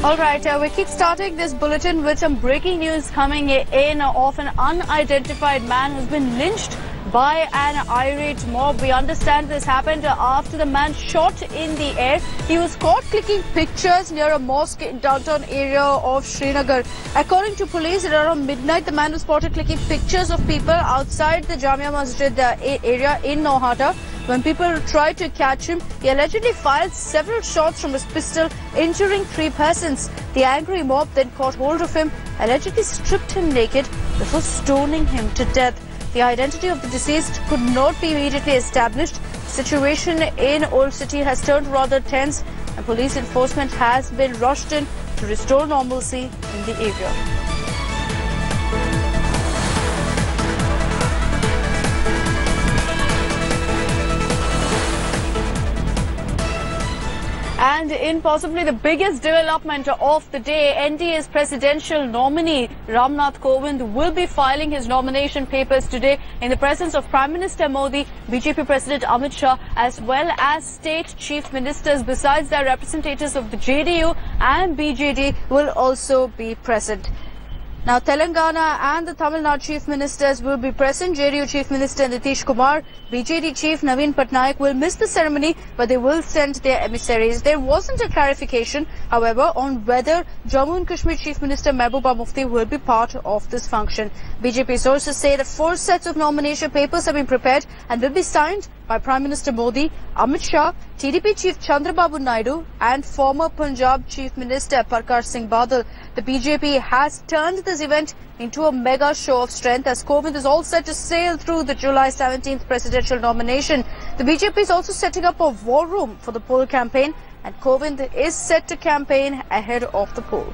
All right, we keep starting this bulletin with some breaking news coming in of an unidentified man who's been lynched by an irate mob. We understand this happened after the man shot in the air. He was caught clicking pictures near a mosque in downtown area of Srinagar. According to police, at around midnight, the man was spotted clicking pictures of people outside the Jamia Masjid area in Nohata. When people tried to catch him, he allegedly fired several shots from his pistol, injuring 3 persons. The angry mob then caught hold of him, allegedly stripped him naked before stoning him to death. The identity of the deceased could not be immediately established. The situation in Old City has turned rather tense, and police enforcement has been rushed in to restore normalcy in the area. And in possibly the biggest development of the day, NDA's presidential nominee Ramnath will be filing his nomination papers today in the presence of Prime Minister Modi, BJP President Amit Shah, as well as state chief ministers. Besides, their representatives of the JDU and BJD will also be present. Now, Telangana and the Tamil Nadu Chief Ministers will be present. JDU Chief Minister Nitish Kumar, BJD Chief Naveen Patnaik will miss the ceremony, but they will send their emissaries. There wasn't a clarification, however, on whether Jammu and Kashmir Chief Minister Mehbooba Mufti will be part of this function. BJP sources say that 4 sets of nomination papers have been prepared and will be signed by Prime Minister Modi, Amit Shah, TDP Chief Chandrababu Naidu and former Punjab Chief Minister Parkash Singh Badal. The BJP has turned this event into a mega show of strength as Kovind is all set to sail through the July 17th presidential nomination. The BJP is also setting up a war room for the poll campaign, and Kovind is set to campaign ahead of the poll.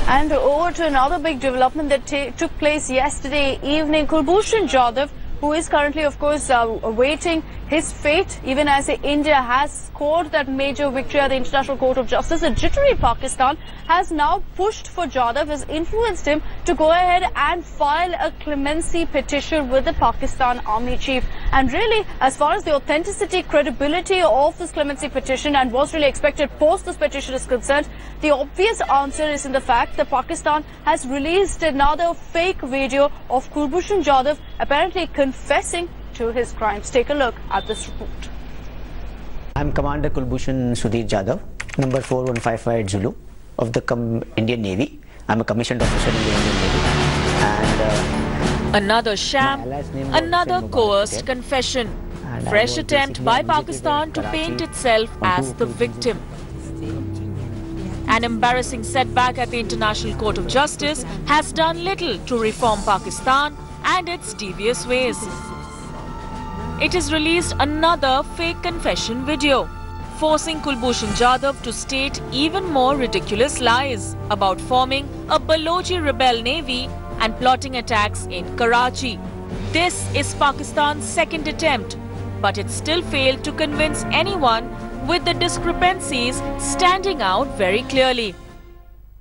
And over to another big development that took place yesterday evening. Kulbhushan Jadhav, who is currently, of course, awaiting his fate, even as India has scored that major victory at the International Court of Justice. A jittery Pakistan has now pushed for Jadhav, has influenced him to go ahead and file a clemency petition with the Pakistan Army Chief. And really, as far as the authenticity, credibility of this clemency petition and what's really expected post this petition is concerned, the obvious answer is in the fact that Pakistan has released another fake video of Kulbhushan Jadhav apparently confessing to his crimes. Take a look at this report. I'm Commander Kulbhushan Sudhir Jadhav, number 4155 Zulu of the Indian Navy. I'm a commissioned officer in the Indian Navy. And another sham, another coerced confession. Fresh attempt by Pakistan to paint itself as the victim. An embarrassing setback at the International Court of Justice has done little to reform Pakistan and its devious ways. It has released another fake confession video, forcing Kulbhushan Jadhav to state even more ridiculous lies about forming a Balochi rebel navy and plotting attacks in Karachi. This is Pakistan's second attempt, but it still failed to convince anyone, with the discrepancies standing out very clearly.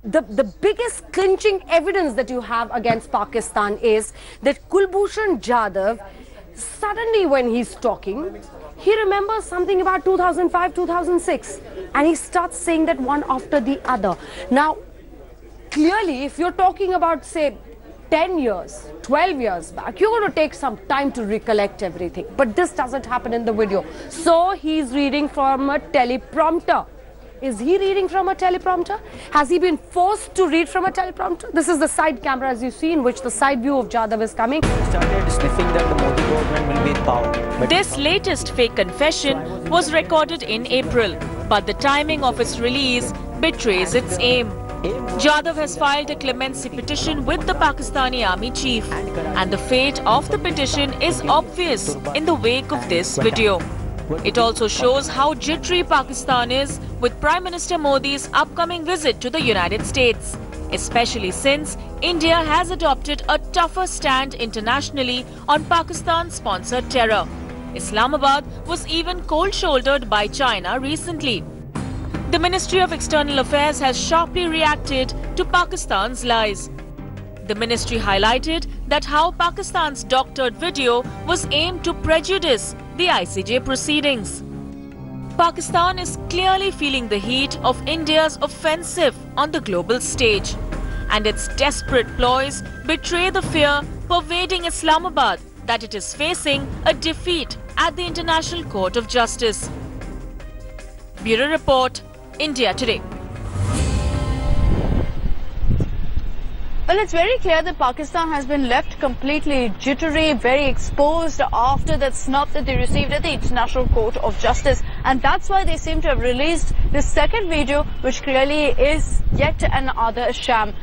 The biggest clinching evidence that you have against Pakistan is that Kulbhushan Jadhav, suddenly when he's talking, he remembers something about 2005, 2006, and he starts saying that one after the other. Now, clearly, if you're talking about, say, 10 years, 12 years back, you're going to take some time to recollect everything. But this doesn't happen in the video. So he's reading from a teleprompter. Is he reading from a teleprompter? Has he been forced to read from a teleprompter? This is the side camera, as you see, in which the side view of Jadhav is coming. he started sniffing that the Modi government will be in power. But This latest fake confession was recorded in April, but the timing of its release betrays its aim. Jadhav has filed a clemency petition with the Pakistani Army Chief, and the fate of the petition is obvious in the wake of this video. It also shows how jittery Pakistan is with Prime Minister Modi's upcoming visit to the United States, especially since India has adopted a tougher stand internationally on Pakistan-sponsored terror. Islamabad was even cold-shouldered by China recently. the Ministry of External Affairs has sharply reacted to Pakistan's lies. The ministry highlighted that how Pakistan's doctored video was aimed to prejudice the ICJ proceedings. Pakistan is clearly feeling the heat of India's offensive on the global stage, and its desperate ploys betray the fear pervading Islamabad that it is facing a defeat at the International Court of Justice. Bureau Report, India Today. Well, it's very clear that Pakistan has been left completely jittery, very exposed after that snub that they received at the International Court of Justice. And that's why they seem to have released this second video, which clearly is yet another sham.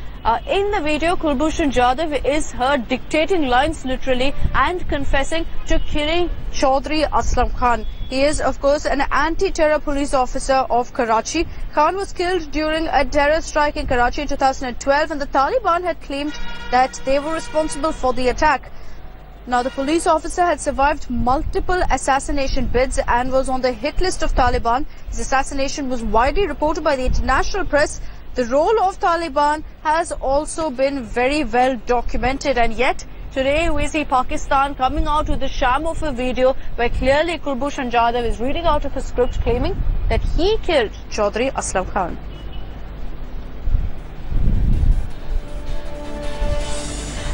In the video, Kulbhushan Jadhav is heard dictating lines literally and confessing to killing Chaudhry Aslam Khan. He is, of course, an anti-terror police officer of Karachi. Khan was killed during a terror strike in Karachi in 2012, and the Taliban had claimed that they were responsible for the attack. Now, the police officer had survived multiple assassination bids and was on the hit list of Taliban. His assassination was widely reported by the international press. The role of Taliban has also been very well documented, and yet today we see Pakistan coming out with the sham of a video where clearly Kulbhushan Jadhav is reading out of a script claiming that he killed Chaudhry Aslam Khan.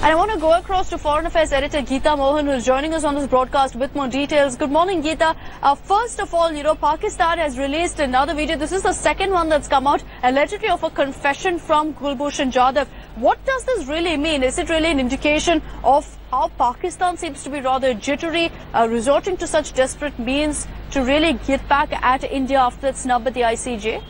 And I want to go across to Foreign Affairs editor Geeta Mohan, who is joining us on this broadcast with more details. Good morning, Geeta. First of all, Pakistan has released another video. This is the second one that's come out, allegedly of a confession from Kulbhushan Jadhav. What does this really mean? Is it really an indication of how Pakistan seems to be rather jittery, resorting to such desperate means to really get back at India after that snub at the ICJ?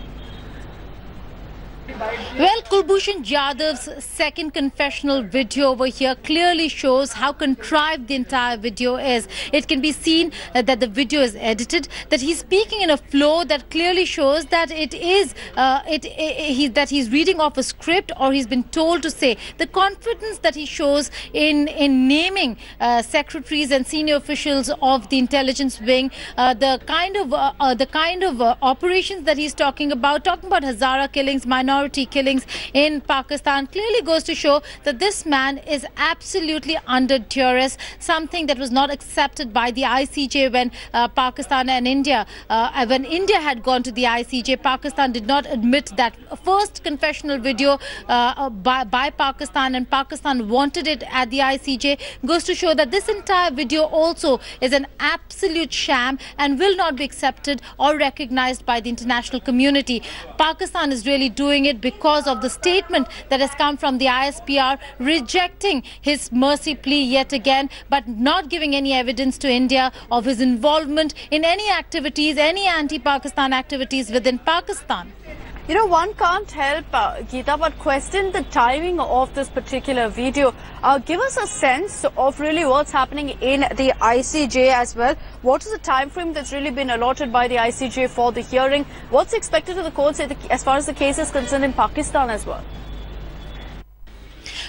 Well, Kulbhushan Jadhav's second confessional video over here clearly shows how contrived the entire video is. It can be seen that the video is edited, that he's speaking in a flow that clearly shows that it is that he's reading off a script, or he's been told to say. The confidence that he shows in naming secretaries and senior officials of the intelligence wing, the kind of operations that he's talking about Hazara killings, minority killings in Pakistan, clearly goes to show that this man is absolutely under duress, something that was not accepted by the ICJ when Pakistan and India, when India had gone to the ICJ. Pakistan did not admit that first confessional video by Pakistan, and Pakistan wanted it at the ICJ. Goes to show that this entire video also is an absolute sham and will not be accepted or recognized by the international community. Pakistan is really doing it because of the statement that has come from the ISPR rejecting his mercy plea yet again, but not giving any evidence to India of his involvement in any activities, any anti-Pakistan activities within Pakistan. One can't help, Geeta, but question the timing of this particular video. Give us a sense of really what's happening in the ICJ as well. What is the time frame that's really been allotted by the ICJ for the hearing? What's expected of the courts as far as the case is concerned in Pakistan as well?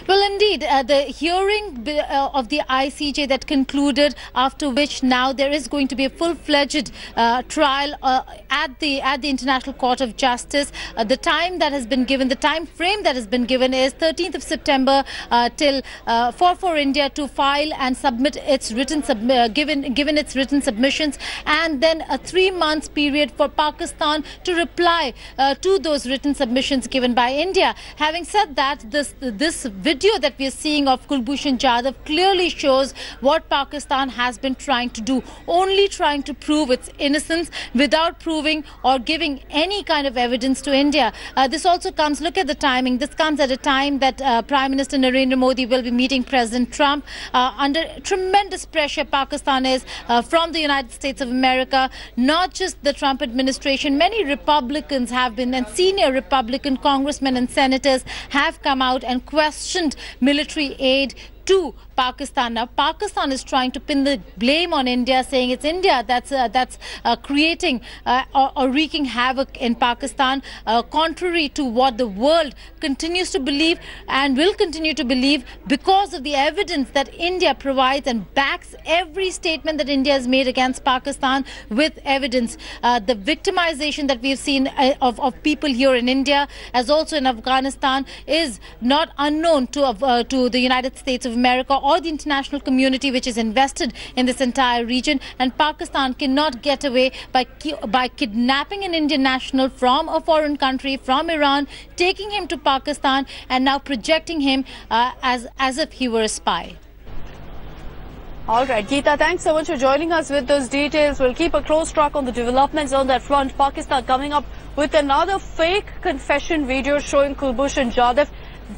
Well, indeed, the hearing of the ICJ that concluded, after which now there is going to be a full-fledged trial at the International Court of Justice. The time that has been given, the time frame that has been given is 13th of September till for India to file and submit its written given its written submissions, and then a 3-month period for Pakistan to reply to those written submissions given by India. Having said that, this video that we are seeing of Kulbhushan Jadhav clearly shows what Pakistan has been trying to do, only trying to prove its innocence without proving or giving any kind of evidence to India. This also comes, look at the timing, this comes at a time that Prime Minister Narendra Modi will be meeting President Trump. Under tremendous pressure Pakistan is from the United States of America, not just the Trump administration. Many Republicans have been, and senior Republican congressmen and senators have come out and questioned military aid to Pakistan. Now, Pakistan is trying to pin the blame on India, saying it's India that's creating or wreaking havoc in Pakistan, contrary to what the world continues to believe and will continue to believe because of the evidence that India provides and backs every statement that India has made against Pakistan with evidence. The victimization that we've seen of people here in India, as also in Afghanistan, is not unknown to the United States of America or the international community, which is invested in this entire region. And Pakistan cannot get away by kidnapping an Indian national from a foreign country, from Iran, taking him to Pakistan and now projecting him as if he were a spy. All right, Geeta, thanks so much for joining us with those details. We'll keep a close track on the developments on that front. Pakistan coming up with another fake confession video showing Kulbhushan Jadhav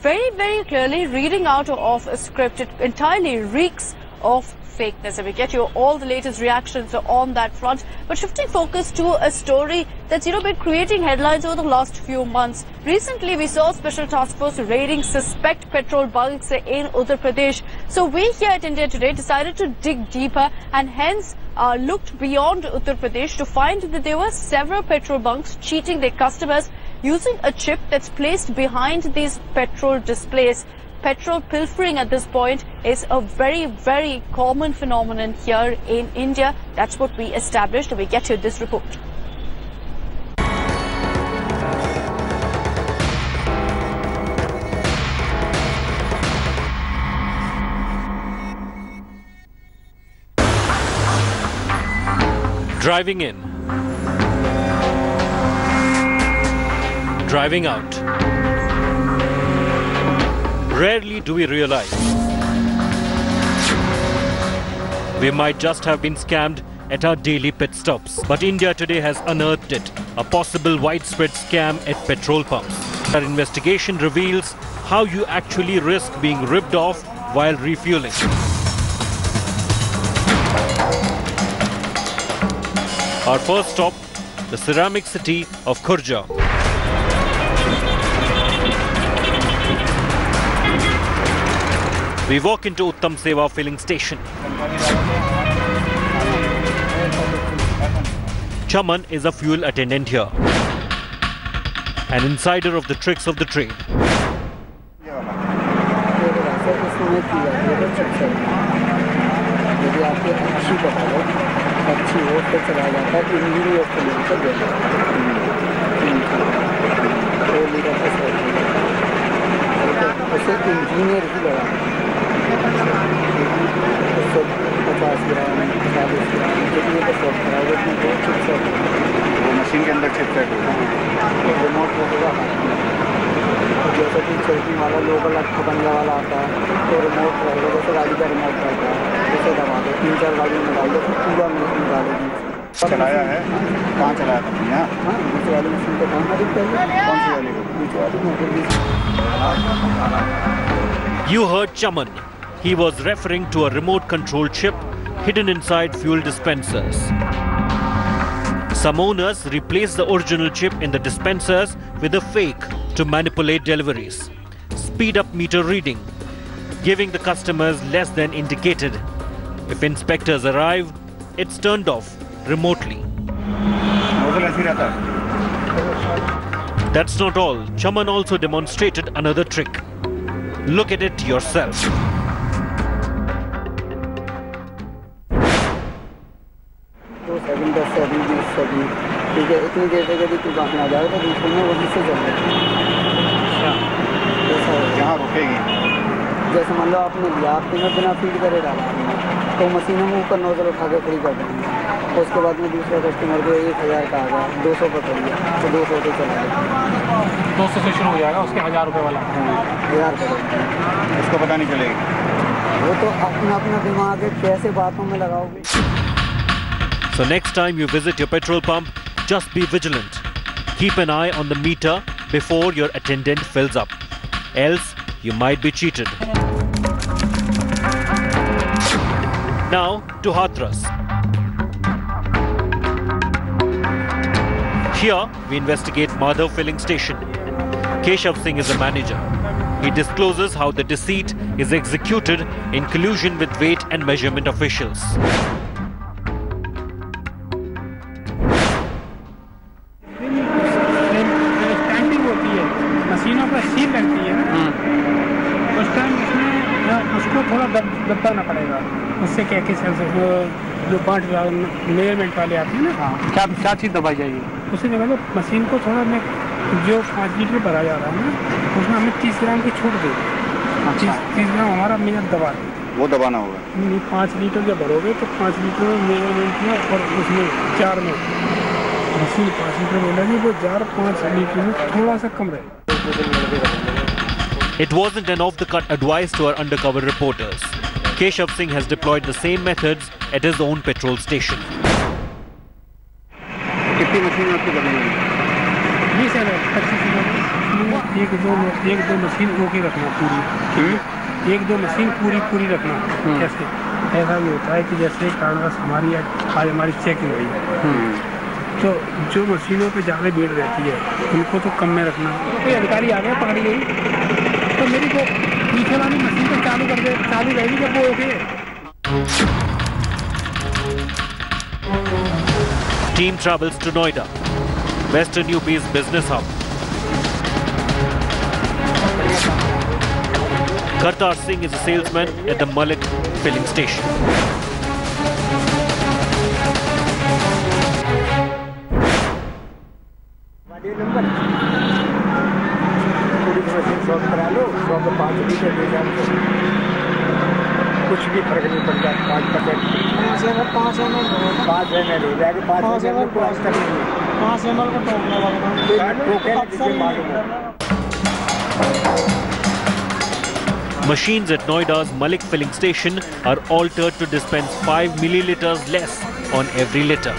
very, very clearly reading out of a script. It entirely reeks of fakeness. And we get you all the latest reactions on that front. But shifting focus to a story that's, been creating headlines over the last few months. Recently, we saw Special Task Force raiding suspect petrol bunks in Uttar Pradesh. So we here at India Today decided to dig deeper and hence looked beyond Uttar Pradesh to find that there were several petrol bunks cheating their customers using a chip that's placed behind these petrol displays. Petrol pilfering at this point is a very, very common phenomenon here in India. That's what we established, and we get you this report. Driving in, driving out. Rarely do we realize we might just have been scammed at our daily pit stops. But India Today has unearthed it, a possible widespread scam at petrol pumps. Our investigation reveals how you actually risk being ripped off while refueling. Our first stop, the ceramic city of Khurja. We walk into Uttam Seva filling station. Chaman is a fuel attendant here, an insider of the tricks of the trade. Machine के अंदर chipset होगा remote होगा जैसे कि चलती वाला local बंगला वाला आता है तो रिमोट रहेगा जैसे गाड़ी का रिमोट रहता है उसे दबा दो 3-4 गाड़ी में डाल दो पूरा निकालेगी चलाया है कहाँ चलाया था यहाँ हाँ दूसरी वाली मशीन को कहाँ दिखता है कौन सी वाली को दूसरी वाली You heard Chaman. He was referring to a remote control chip hidden inside fuel dispensers. Some owners replace the original chip in the dispensers with a fake to manipulate deliveries, speed up meter reading, giving the customers less than indicated. If inspectors arrive, it's turned off remotely. That's not all. Chaman also demonstrated another trick. Look at it yourself. यहाँ रुकेगी जैसे मान लो आपने लिया आपने बिना feed करे डाला तो मशीन हम ऊपर नोजल उठा के फ्री कर देंगे उसके बाद में दूसरा कस्टमर को 1000 का आ गया 200 पर कर लिया तो 200 पे चला गया 200 से शुरू हो जाएगा उसके 1000 रुपये वाला 1000 का उसको पता नहीं चलेगी वो तो अपना अपना दिमाग है कैसे बातों में लगाओगे. So next time you visit your petrol pump, just be vigilant. Keep an eye on the meter before your attendant fills up. Else, you might be cheated. Now to Hathras. Here, we investigate Madhav filling station. Keshav Singh is the manager. he discloses how the deceit is executed in collusion with weight and measurement officials. मशीनों पर seal लगती है उस time उसमें उसको थोड़ा दबाना पड़ेगा उससे क्या कि जो 5 मेजरमेंट वाले आते हैं ना क्या चीज़ दबाई जाएगी उससे जगह मशीन को थोड़ा में जो 5 लीटर भरा जा रहा है ना उसमें हमें 30 ग्राम की छूट दे 30 ग्राम हमारा मेजर दबा वो दबाना होगा नहीं 5 लीटर जब भरोगे तो 5 लीटर में मेजरमेंट में और उसमें 4 में मशीन 5 लीटर में लगी वो 4-5 लीटर में थोड़ा सा कम रहे. It wasn't an off-the-cut advice to our undercover reporters. Keshav Singh has deployed the same methods at his own petrol station. कितनी मशीन आपकी बनी हुई है? 20 ml, एक दो मशीन होके रखना पूरी. एक दो मशीन पूरी रखना. कैसे? ऐसा भी होता है कि जैसे कारणवश हमारी आज हमारी चेकिंग हुई तो जो मशीनों पे ज़्यादा भीड़ रहती है उनको तो कम में रखना. कोई अधिकारी आ गया पकड़ी गई तो मेरी को पीछे वाली मशीन को चालू रहेगी जब वो okay. Team travels to Noida, Western UP's business hub. Kartar Singh is a salesman at the Malik filling station. कुछ भी फर्क नहीं पड़ता. 5% 5 ml हो जाएगा. 5 ml को आज तक 5 ml को Machines at Noida's Malik filling station are altered to dispense 5 milliliters less on every liter.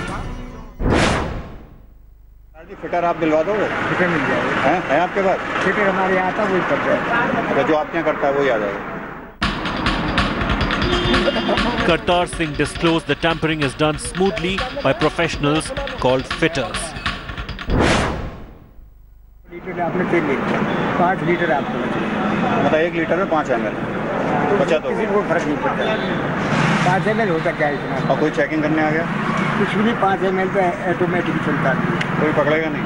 Fitter आप दिलवा दोगे? फिटर मिल जाएगा. है आपके पास? फिटर हमारे यहाँ था वही कर जाएगा. जो आपके यहाँ करता है वही आ जाएगा. Kartar Singh disclosed the tampering is done smoothly by professionals called fitters. Litre आपने तेल ले लिया. 5 लीटर आपको मतलब 1 लीटर में 5 ml. बचा दो. किसी को फर्क नहीं पड़ता. 5 ml होता क्या है इतना. और कोई चेकिंग करने आ गया? कुछ भी नहीं. 5 ml पे ऑटोमेटिक चलता है. कोई पकड़ेगा नहीं.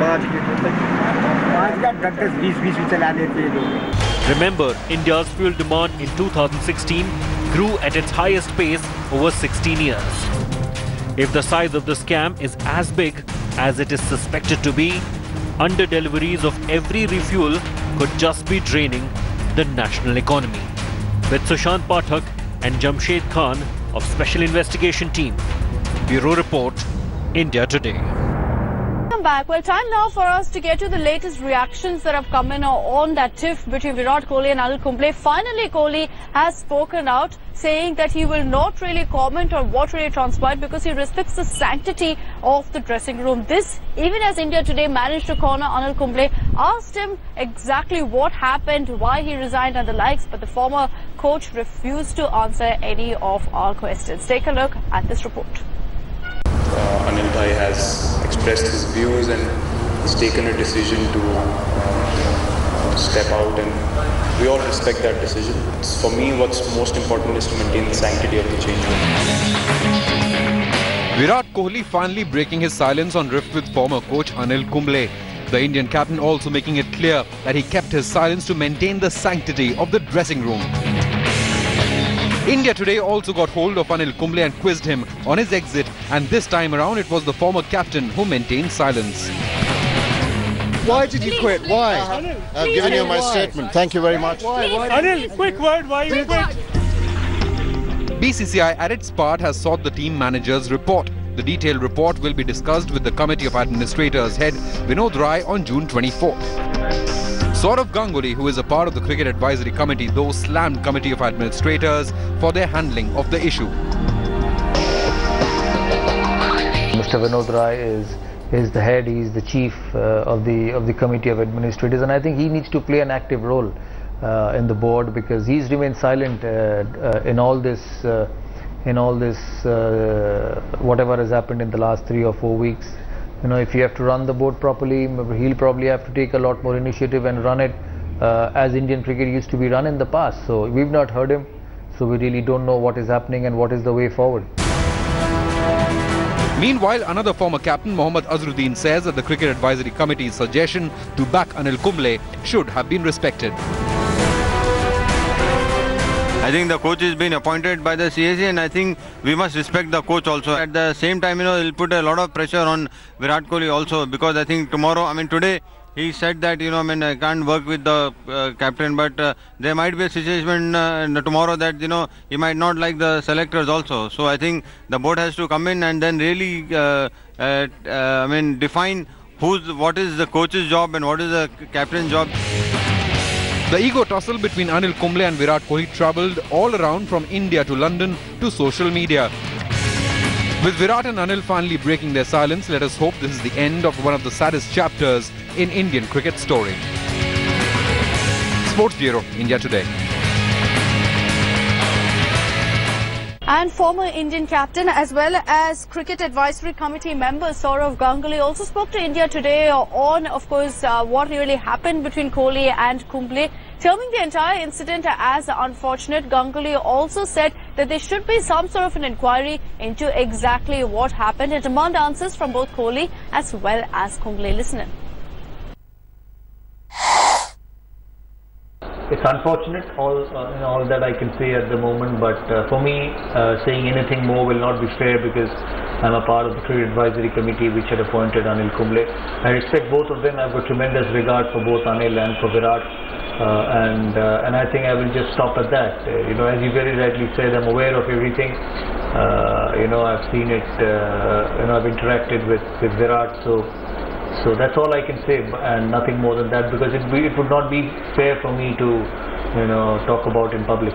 5 लीटर तक 5 का 10-20 भी चला लेते हैं लोग. Remember, India's fuel demand in 2016 grew at its highest pace over 16 years. If the size of the scam is as big as it is suspected to be, under-deliveries of every refuel could just be draining the national economy. With Sushant Pathak and Jamshed Khan of Special Investigation Team, Bureau Report, India Today. Back. Well, time now for us to get to the latest reactions that have come in on that tiff between Virat Kohli and Anil Kumble. Finally, Kohli has spoken out, saying that he will not really comment on what really transpired because he respects the sanctity of the dressing room. This, even as India Today managed to corner Anil Kumble, asked him exactly what happened, why he resigned and the likes, but the former coach refused to answer any of our questions. Take a look at this report. Anil Bhai has expressed his views and he's taken a decision to step out, and we all respect that decision. For me, what's most important is to maintain the sanctity of the change room. Virat Kohli finally breaking his silence on rift with former coach Anil Kumble. The Indian captain also making it clear that he kept his silence to maintain the sanctity of the dressing room. India Today also got hold of Anil Kumble and quizzed him on his exit, and this time around it was the former captain who maintained silence. Why did you quit? Why? I've given you my statement. Thank you very much. Anil, quick word, why you quit? BCCI at its part has sought the team manager's report. The detailed report will be discussed with the Committee of Administrators head Vinod Rai on June 24th. Sourav Ganguly, who is a part of the Cricket Advisory Committee, though slammed Committee of Administrators for their handling of the issue. Mr. Vinod Rai is the head, he is the chief of the Committee of Administrators, and I think he needs to play an active role in the board, because he's remained silent in all this whatever has happened in the last 3 or 4 weeks. You know, if you have to run the board properly, he'll probably have to take a lot more initiative and run it as Indian cricket used to be run in the past. So we've not heard him, so we really don't know what is happening and what is the way forward. Meanwhile, another former captain, Mohammad Azharuddin, says that the Cricket Advisory Committee's suggestion to back Anil Kumble should have been respected. I think the coach is being appointed by the CAC, and I think we must respect the coach also. At the same time, it'll put a lot of pressure on Virat Kohli also, because I think today he said that, I can't work with the captain, but there might be a situation tomorrow that, he might not like the selectors also. So I think the board has to come in and then really, define what is the coach's job and what is the captain's job. The ego tussle between Anil Kumble and Virat Kohli travelled all around from India to London to social media. With Virat and Anil finally breaking their silence, let us hope this is the end of one of the saddest chapters in Indian cricket story. Sports Bureau, India Today. And former Indian captain as well as Cricket Advisory Committee member Sourav Ganguly also spoke to India Today on, of course, what really happened between Kohli and Kumble. Terming the entire incident as unfortunate, Ganguly also said that there should be some sort of an inquiry into exactly what happened and demand answers from both Kohli as well as Kumble. Listen in. It's unfortunate, all that I can say at the moment, but for me, saying anything more will not be fair, because I'm a part of the Cricket Advisory Committee which had appointed Anil Kumble. I respect both of them. I've got tremendous regard for both Anil and for Virat, and I think I will just stop at that. As you very rightly said, I'm aware of everything. I've seen it. I've interacted with Virat, so that's all I can say, and nothing more than that, because it would not be fair for me to, talk about in public.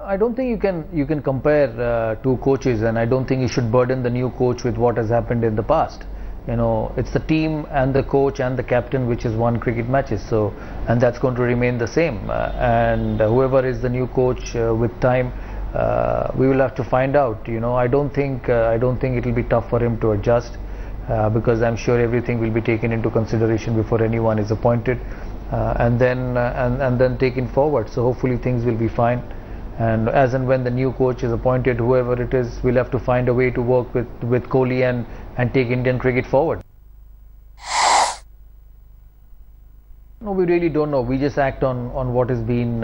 I don't think you can compare two coaches, and I don't think you should burden the new coach with what has happened in the past. It's the team and the coach and the captain which has won cricket matches, and that's going to remain the same. And whoever is the new coach with time, we will have to find out. I don't think it will be tough for him to adjust, because I'm sure everything will be taken into consideration before anyone is appointed, and then taken forward. So hopefully things will be fine. And as and when the new coach is appointed, whoever it is, we'll have to find a way to work with Kohli and take Indian cricket forward. No, we really don't know. We just act on what is being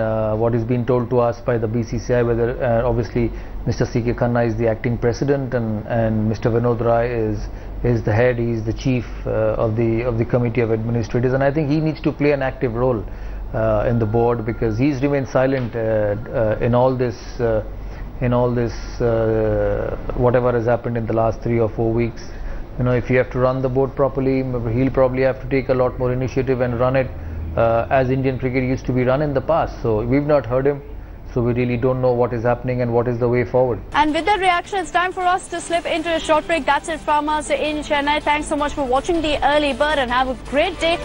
told to us by the BCCI. Whether obviously Mr. C.K. Khanna is the acting president, and Mr. Vinod Rai is the head. He is the chief of the committee of administrators, and I think he needs to play an active role in the board, because he's remained silent in all this whatever has happened in the last 3 or 4 weeks. If you have to run the board properly, he'll probably have to take a lot more initiative and run it as Indian cricket used to be run in the past. So we've not heard him, so we really don't know what is happening and what is the way forward. And with that reaction, it's time for us to slip into a short break. That's it from us in Chennai. Thanks so much for watching the Early Bird, and have a great day.